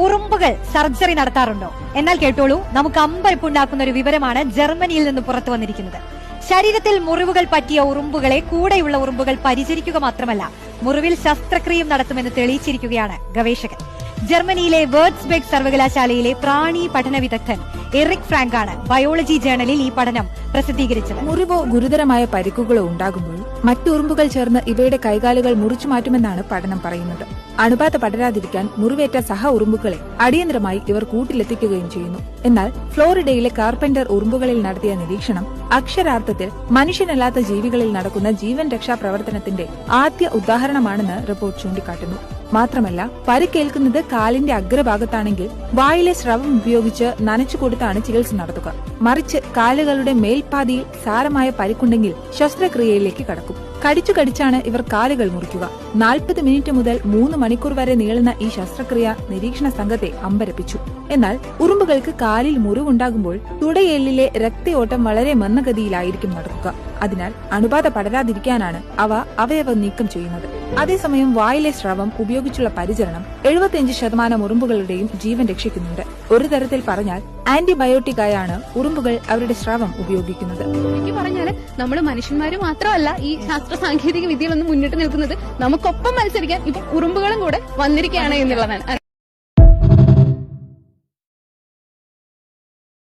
ഉറുമ്പുകൾ സർജറി നടത്താറുണ്ടോ? എന്നാൽ കേട്ടോളൂ, നമുക്ക് അമ്പരപ്പുണ്ടാക്കുന്ന ഒരു വിവരമാണ് ജർമ്മനിയിൽ നിന്ന് പുറത്തു വന്നിരിക്കുന്നത്. ശരീരത്തിൽ മുറിവുകൾ പറ്റിയ ഉറുമ്പുകളെ കൂടെയുള്ള ഉറുമ്പുകൾ പരിചരിക്കുക മാത്രമല്ല, മുറിവിൽ ശസ്ത്രക്രിയയും നടത്തുമെന്ന് തെളിയിച്ചിരിക്കുകയാണ് ഗവേഷകൻ. ജർമ്മനിയിലെ വേർട്സ്ബെർഗ് സർവകലാശാലയിലെ പ്രാണി പഠന വിദഗ്ധൻ എറിക് ഫ്രാങ്ക് ആണ് ബയോളജി ജേണലിൽ ഈ പഠനം പ്രസിദ്ധീകരിച്ചത്. മുറിവോ ഗുരുതരമായ പരിക്കുകളോ ഉണ്ടാകുമ്പോൾ മറ്റു ഉറുമ്പുകൾ ചേർന്ന് ഇവയുടെ കൈകാലുകൾ മുറിച്ചു മാറ്റുമെന്നാണ് പഠനം പറയുന്നത്. അണുബാധ പടരാതിരിക്കാൻ മുറിവേറ്റ സഹ ഉറുമ്പുകളെ അടിയന്തരമായി ഇവർ കൂട്ടിലെത്തിക്കുകയും ചെയ്യുന്നു. എന്നാൽ ഫ്ലോറിഡയിലെ കാർപെന്റർ ഉറുമ്പുകളിൽ നടത്തിയ നിരീക്ഷണം അക്ഷരാർത്ഥത്തിൽ മനുഷ്യനല്ലാത്ത ജീവികളിൽ നടക്കുന്ന ജീവൻ രക്ഷാ പ്രവർത്തനത്തിന്റെ ആദ്യ ഉദാഹരണമാണെന്ന് റിപ്പോർട്ട് ചൂണ്ടിക്കാട്ടുന്നു. മാത്രമല്ല, പരിക്കേൽക്കുന്നത് കാലിന്റെ അഗ്രഭാഗത്താണെങ്കിൽ വായിലെ സ്രവം ഉപയോഗിച്ച് നനച്ചുകൊടുത്താണ് ചികിത്സ നടത്തുക. മറിച്ച് കാലുകളുടെ മേൽപാതിയിൽ സാരമായ പരിക്കുണ്ടെങ്കിൽ ശസ്ത്രക്രിയയിലേക്ക് കടക്കും. കടിച്ചാണ് ഇവർ കാലുകൾ മുറിക്കുക. 40 മിനിറ്റ് മുതൽ 3 മണിക്കൂർ വരെ നീളുന്ന ഈ ശസ്ത്രക്രിയ നിരീക്ഷണ സംഘത്തെ അമ്പരപ്പിച്ചു. എന്നാൽ ഉറുമ്പുകൾക്ക് കാലിൽ മുറിവുണ്ടാകുമ്പോൾ തുടയെല്ലിലെ രക്തയോട്ടം വളരെ മന്ദഗതിയിലായിരിക്കും നടക്കുക. അതിനാൽ അണുബാധ പടരാതിരിക്കാനാണ് അവ അവയവം നീക്കം ചെയ്യുന്നത്. അതേസമയം വായിലെ സ്രവം ഉപയോഗിച്ചുള്ള പരിചരണം 75% ഉറുമ്പുകളുടെയും ജീവൻ രക്ഷിക്കുന്നുണ്ട്. ഒരു തരത്തിൽ പറഞ്ഞാൽ ആന്റിബയോട്ടിക് ആയാണ് ഉറുമ്പുകൾ അവരുടെ സ്രവം ഉപയോഗിക്കുന്നത്. എനിക്ക് പറഞ്ഞാല് നമ്മൾ മനുഷ്യന്മാര് മാത്രമല്ല ഈ ശാസ്ത്ര സാങ്കേതിക വിദ്യയിലൊന്നും മുന്നിട്ട് നിൽക്കുന്നത്, നമുക്കൊപ്പം മത്സരിക്കാൻ ഇപ്പൊ ഉറുമ്പുകളും കൂടെ വന്നിരിക്കുകയാണ് എന്നുള്ളതാണ്.